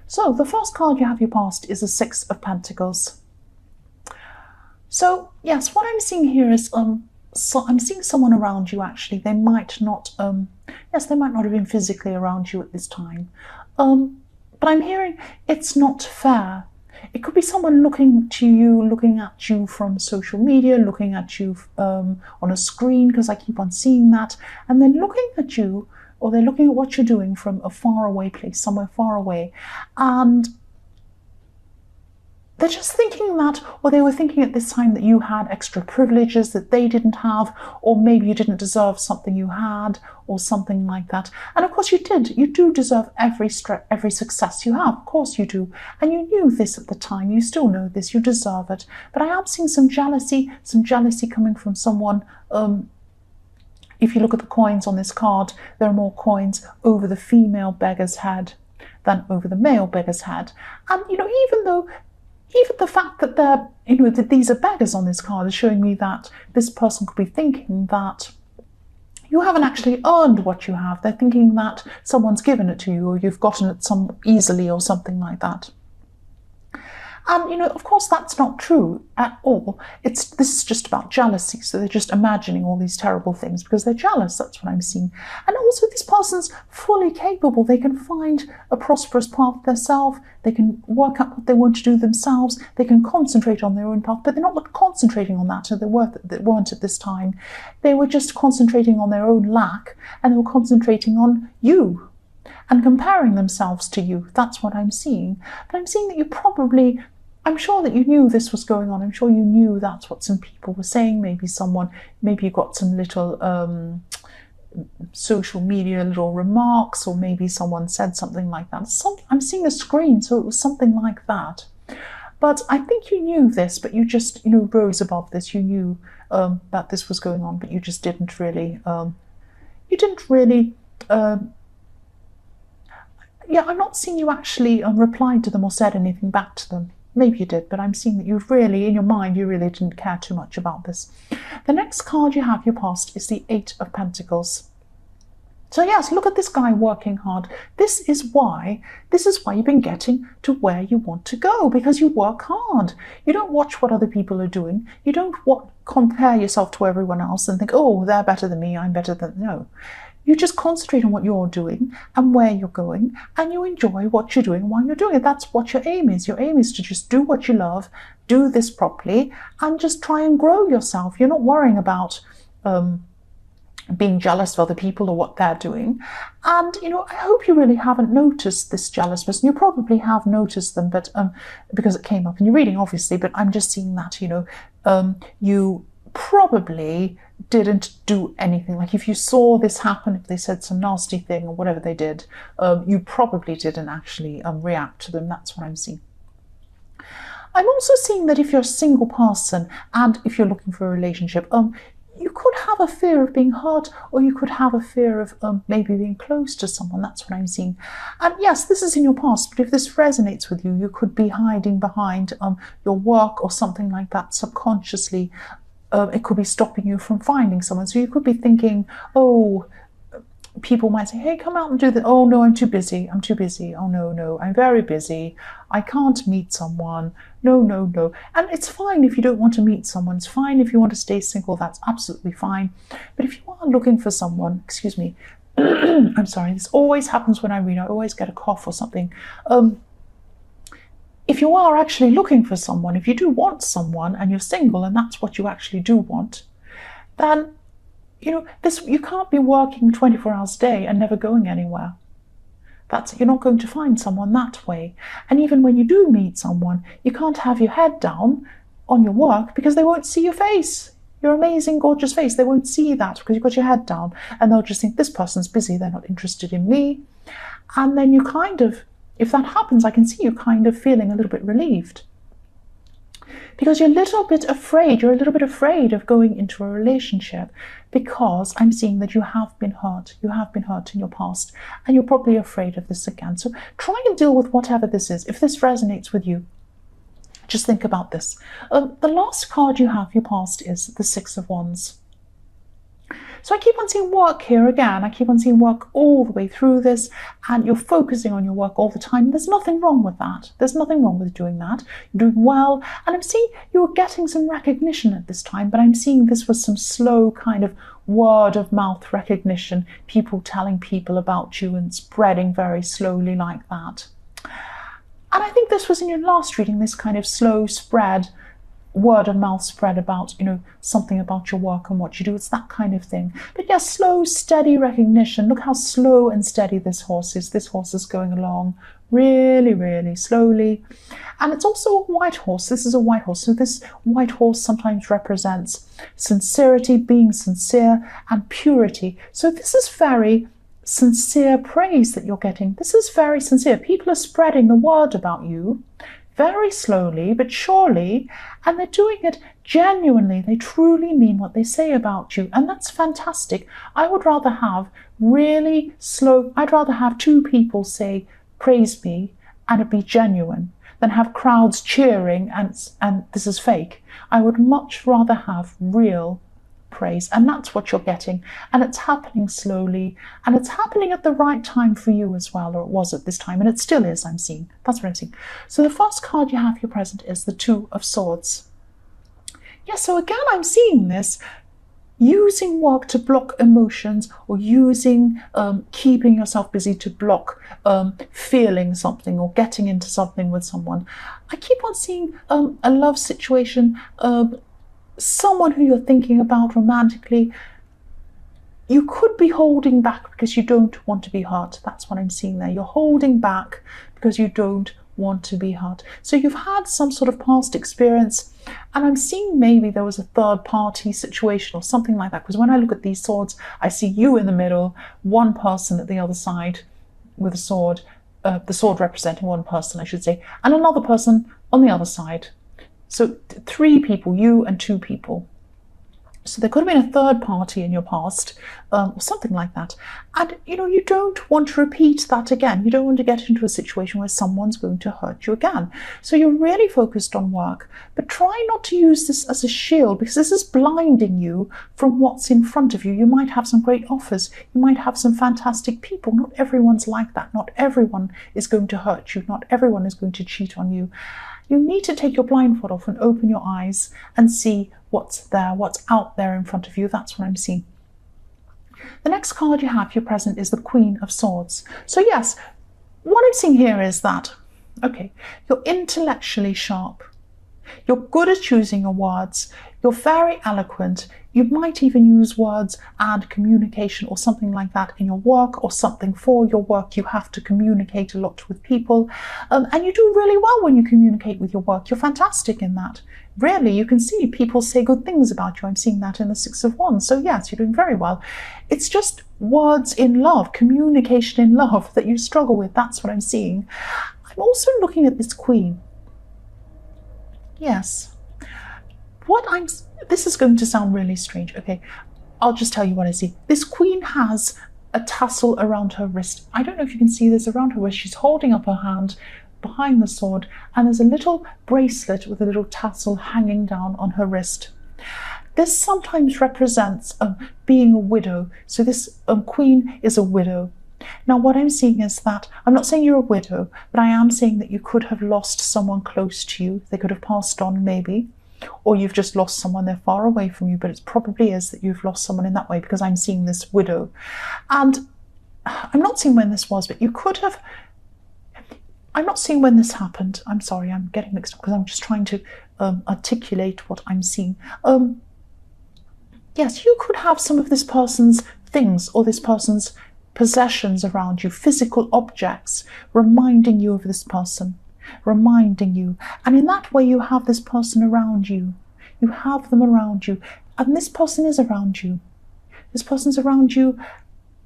So the first card you have your past is the Six of Pentacles. So yes, what I'm seeing here is so I'm seeing someone around you. Actually, they might not they might not have been physically around you at this time, but I'm hearing it's not fair. It could be someone looking at you from social media, looking at you on a screen, because I keep on seeing that, and then looking at you, or they're looking at what you're doing from a faraway place, somewhere far away, and they're just thinking that, or they were thinking at this time that you had extra privileges that they didn't have, or maybe you didn't deserve something you had, or something like that. And of course you did. You do deserve every success you have. Of course you do. And you knew this at the time. You still know this. You deserve it. But I am seeing some jealousy coming from someone. If you look at the coins on this card, there are more coins over the female beggar's head than over the male beggar's head. And, even the fact that that these are beggars on this card is showing me that this person could be thinking that you haven't actually earned what you have. They're thinking that someone's given it to you, or you've gotten it easily, or something like that. And, of course, that's not true at all. This is just about jealousy. So they're just imagining all these terrible things because they're jealous. That's what I'm seeing. And also, this person's fully capable. They can find a prosperous path themselves. They can work out what they want to do themselves. They can concentrate on their own path, but they're not concentrating on that. So they weren't at this time. They were just concentrating on their own lack, and they were concentrating on you and comparing themselves to you. That's what I'm seeing. But I'm seeing that I'm sure that you knew this was going on. I'm sure you knew that's what some people were saying. Maybe you got some little social media little remarks, or maybe someone said something like that. I'm seeing a screen, so it was something like that. But I think you knew this, but you just, rose above this. You knew that this was going on, but you just didn't really, I'm not seeing you actually replied to them or said anything back to them. Maybe you did, but I'm seeing that in your mind, you really didn't care too much about this. The next card you have your past is the Eight of Pentacles. So yes, look at this guy working hard. This is why you've been getting to where you want to go, because you work hard. You don't watch what other people are doing. You don't compare yourself to everyone else and think, oh, they're better than me, I'm better than... No. You just concentrate on what you're doing and where you're going, and you enjoy what you're doing while you're doing it. That's what your aim is. Your aim is to just do what you love, do this properly, and just try and grow yourself. You're not worrying about being jealous of other people or what they're doing. And, I hope you really haven't noticed this jealous person. You probably have noticed them, but because it came up in your reading, obviously, but I'm just seeing that, you probably didn't do anything. Like if you saw this happen, if they said some nasty thing or whatever they did, you probably didn't actually react to them. That's what I'm seeing. I'm also seeing that if you're a single person and if you're looking for a relationship, you could have a fear of being hurt, or you could have a fear of maybe being close to someone. That's what I'm seeing. And yes, this is in your past, but if this resonates with you, you could be hiding behind your work or something like that subconsciously. It could be stopping you from finding someone. So you could be thinking, oh, people might say, hey, come out and do this. Oh, no, I'm too busy. Oh, no, I'm very busy. I can't meet someone. No. And it's fine if you don't want to meet someone. It's fine if you want to stay single. That's absolutely fine. But if you are looking for someone, excuse me, I'm sorry, this always happens when I read. I always get a cough or something. If you are actually looking for someone, if you do want someone and you're single and that's what you actually do want, then, you can't be working 24 hours a day and never going anywhere. You're not going to find someone that way. And even when you do meet someone, you can't have your head down on your work because they won't see your face. Your amazing, gorgeous face. They won't see that because you've got your head down, and they'll just think this person's busy. They're not interested in me. And then if that happens, I can see you kind of feeling a little bit relieved, because you're a little bit afraid. You're a little bit afraid of going into a relationship because I'm seeing that you have been hurt. You have been hurt in your past, and you're probably afraid of this again. So try and deal with whatever this is. If this resonates with you, just think about this. The last card you have your past is the Six of Wands. So I keep on seeing work here again. I keep on seeing work all the way through this, and you're focusing on your work all the time. There's nothing wrong with that. There's nothing wrong with doing that. You're doing well, and I'm seeing you're getting some recognition at this time, but I'm seeing this was some slow kind of word of mouth recognition, people telling people about you and spreading very slowly like that. And I think this was in your last reading, this kind of slow spread, word of mouth spread about, something about your work and what you do. It's that kind of thing. But yeah, slow, steady recognition. Look how slow and steady this horse is. This horse is going along really, really slowly. And it's also a white horse. This is a white horse. So this white horse sometimes represents sincerity, being sincere, and purity. So this is very sincere praise that you're getting. This is very sincere. People are spreading the word about you very slowly but surely, and they're doing it genuinely. They truly mean what they say about you, and that's fantastic. I would rather have I'd rather have two people say praise me and it be genuine than have crowds cheering and this is fake. I would much rather have real praise, and that's what you're getting, and it's happening slowly, and it's happening at the right time for you as well, or it was at this time, and it still is. I'm seeing that's what I'm seeing. So the first card you have here present is the Two of Swords. Yeah, so again I'm seeing this using work to block emotions, or using keeping yourself busy to block feeling something or getting into something with someone. I keep on seeing a love situation, someone who you're thinking about romantically. You could be holding back because you don't want to be hurt. That's what I'm seeing there. You're holding back because you don't want to be hurt. So you've had some sort of past experience, and I'm seeing maybe there was a third party situation or something like that, because when I look at these swords, I see you in the middle, one person at the other side with a sword, the sword representing one person, I should say, and another person on the other side. So three people, you and two people. So there could have been a third party in your past, or something like that. And, you don't want to repeat that again. You don't want to get into a situation where someone's going to hurt you again. So you're really focused on work, but try not to use this as a shield, because this is blinding you from what's in front of you. You might have some great offers. You might have some fantastic people. Not everyone's like that. Not everyone is going to hurt you. Not everyone is going to cheat on you. You need to take your blindfold off and open your eyes and see what's there, what's out there in front of you. That's what I'm seeing. The next card you have here present is the Queen of Swords. So yes, what I'm seeing here is that, okay, you're intellectually sharp. You're good at choosing your words. You're very eloquent. You might even use words and communication or something like that in your work, or something for your work. You have to communicate a lot with people, and you do really well when you communicate with your work. You're fantastic in that. Really, you can see people say good things about you. I'm seeing that in the Six of Wands. So yes, you're doing very well. It's just words in love, communication in love that you struggle with. That's what I'm seeing. I'm also looking at this Queen. Yes. This is going to sound really strange. Okay, I'll just tell you what I see. This Queen has a tassel around her wrist. I don't know if you can see this around her wrist. She's holding up her hand behind the sword, and there's a little bracelet with a little tassel hanging down on her wrist. This sometimes represents being a widow. So this Queen is a widow. Now, what I'm seeing is that, I'm not saying you're a widow, but I am saying that you could have lost someone close to you. They could have passed on maybe, or you've just lost someone, they're far away from you, but it probably is that you've lost someone in that way, because I'm seeing this widow. And I'm not seeing when this was, but you could have, I'm not seeing when this happened. I'm sorry, I'm getting mixed up because I'm just trying to articulate what I'm seeing. Yes, you could have some of this person's things or this person's possessions around you, physical objects reminding you of this person, reminding you. And in that way, you have this person around you. You have them around you. And this person is around you. This person's around you.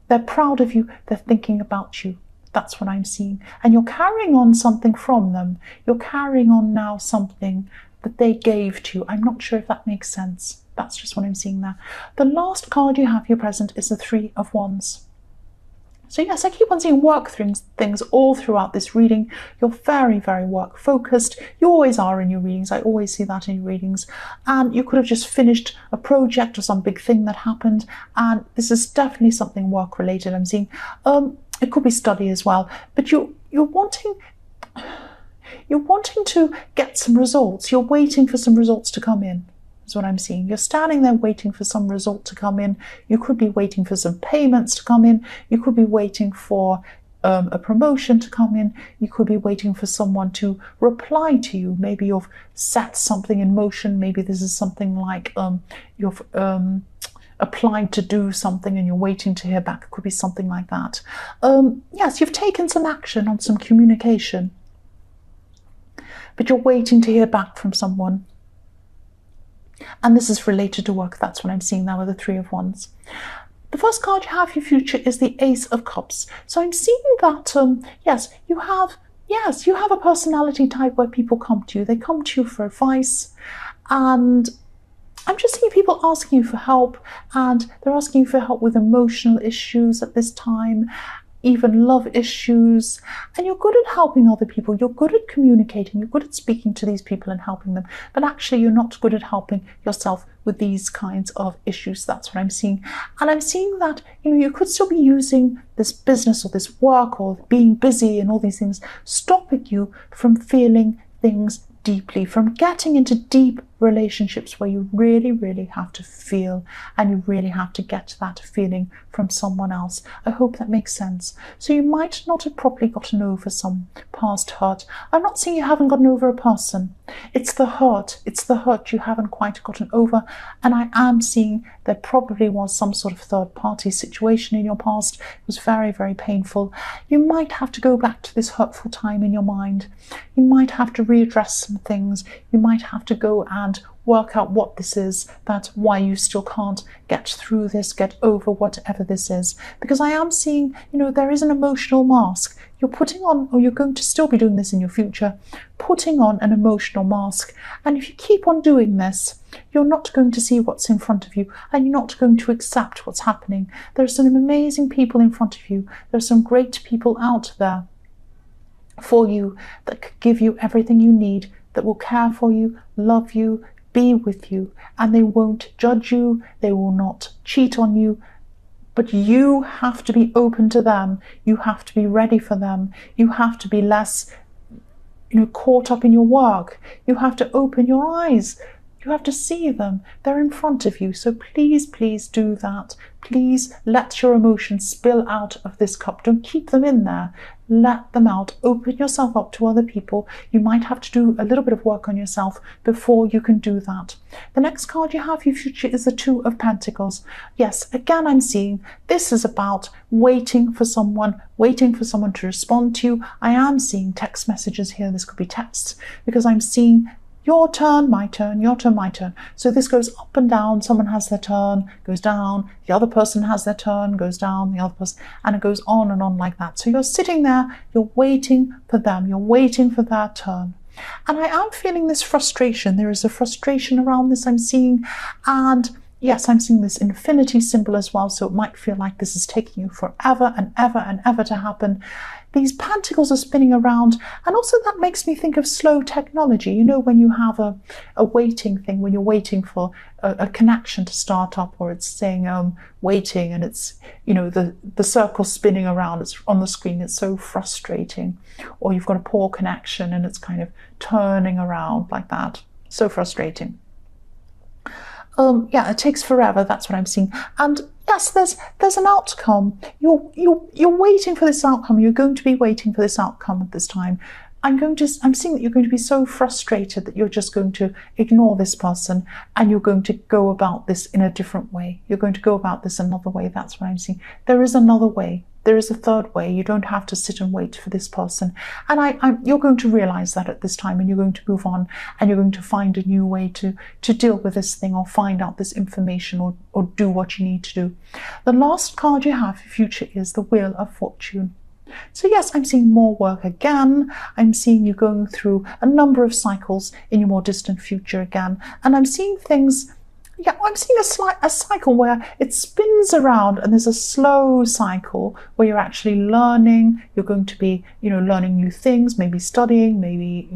They're proud of you. They're thinking about you. That's what I'm seeing. And you're carrying on something from them. You're carrying on now something that they gave to you. I'm not sure if that makes sense. That's just what I'm seeing there. The last card you have here present is the Three of Wands. So yes, I keep on seeing work things all throughout this reading. You're very, very work focused. You always are in your readings. I always see that in your readings. And you could have just finished a project or some big thing that happened. And this is definitely something work related. I'm seeing it could be study as well. But you're wanting to get some results. You're waiting for some results to come in. Is what I'm seeing. You're standing there waiting for some result to come in. You could be waiting for some payments to come in. You could be waiting for a promotion to come in. You could be waiting for someone to reply to you. Maybe you've set something in motion. Maybe this is something like you've applied to do something and you're waiting to hear back. It could be something like that. Yes, you've taken some action on some communication, but you're waiting to hear back from someone. And this is related to work. That's what I'm seeing now with the Three of Wands. The first card you have for your future is the Ace of Cups. So I'm seeing that, yes, you have a personality type where people come to you. They come to you for advice. And I'm just seeing people asking you for help. And they're asking you for help with emotional issues at this time, even love issues, and you're good at helping other people. You're good at communicating. You're good at speaking to these people and helping them. But actually, you're not good at helping yourself with these kinds of issues. That's what I'm seeing. And I'm seeing that, you could still be using this business or this work or being busy and all these things, stopping you from feeling things deeply, from getting into deep relationships where you really, really have to feel and you really have to get that feeling from someone else. I hope that makes sense. So you might not have properly gotten over some past hurt. I'm not saying you haven't gotten over a person. It's the hurt. It's the hurt you haven't quite gotten over. And I am seeing there probably was some sort of third party situation in your past. It was very, very painful. You might have to go back to this hurtful time in your mind. You might have to readdress some things. You might have to go and work out what this is, that's why you still can't get through this, get over whatever this is. Because I am seeing, there is an emotional mask. You're putting on, or you're going to still be doing this in your future, putting on an emotional mask. And if you keep on doing this, you're not going to see what's in front of you and you're not going to accept what's happening. There are some amazing people in front of you. There are some great people out there for you that could give you everything you need, that will care for you, love you, be with you, and they won't judge you, they will not cheat on you, but you have to be open to them, you have to be ready for them, you have to be less caught up in your work, you have to open your eyes, you have to see them, they're in front of you. So please, please do that. Please let your emotions spill out of this cup. Don't keep them in there. Let them out. Open yourself up to other people. You might have to do a little bit of work on yourself before you can do that. The next card you have for your future is the Two of Pentacles. Yes, again, I'm seeing this is about waiting for someone to respond to you. I am seeing text messages here. This could be texts because I'm seeing your turn, my turn, your turn, my turn. So this goes up and down. Someone has their turn, goes down. The other person has their turn, goes down. The other person, and it goes on and on like that. So you're sitting there, you're waiting for them. You're waiting for their turn. And I am feeling this frustration. There is a frustration around this I'm seeing. And yes, I'm seeing this infinity symbol as well. So it might feel like this is taking you forever and ever and ever to happen. These pentacles are spinning around, and also that makes me think of slow technology. When you have a waiting thing, when you're waiting for a connection to start up, or it's saying waiting, and it's the circle spinning around, it's on the screen, it's so frustrating. Or you've got a poor connection and it's kind of turning around like that. So frustrating. Yeah, it takes forever. That's what I'm seeing. And yes, there's an outcome. You're waiting for this outcome. You're going to be waiting for this outcome at this time. I'm seeing that you're going to be so frustrated that you're just going to ignore this person and you're going to go about this in a different way. You're going to go about this another way. That's what I'm seeing. There is another way. There is a third way. You don't have to sit and wait for this person. And you're going to realize that at this time, and you're going to move on, and you're going to find a new way to deal with this thing, or find out this information, or do what you need to do. The last card you have for future is the Wheel of Fortune. So yes, I'm seeing more work again. I'm seeing you going through a number of cycles in your more distant future again. And I'm seeing things Yeah, I'm seeing a cycle where it spins around, and there's a slow cycle where you're actually learning. You're going to be, learning new things, maybe studying, maybe,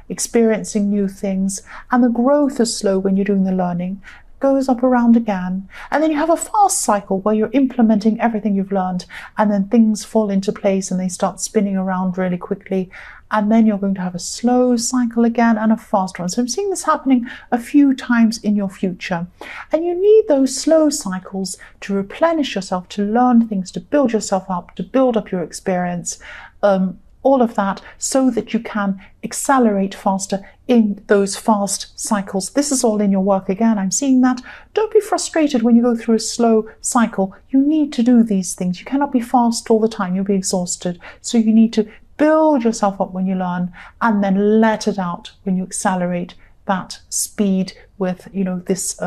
experiencing new things. And the growth is slow when you're doing the learning. Goes up around again. And then you have a fast cycle where you're implementing everything you've learned, and then things fall into place and they start spinning around really quickly. And then you're going to have a slow cycle again and a fast one. So I'm seeing this happening a few times in your future. And you need those slow cycles to replenish yourself, to learn things, to build yourself up, to build up your experience, all of that, so that you can accelerate faster in those fast cycles. This is all in your work again. I'm seeing that. Don't be frustrated when you go through a slow cycle. You need to do these things. You cannot be fast all the time. You'll be exhausted. So you need to build yourself up when you learn, and then let it out when you accelerate that speed with, this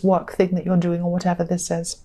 work thing that you're doing, or whatever this is.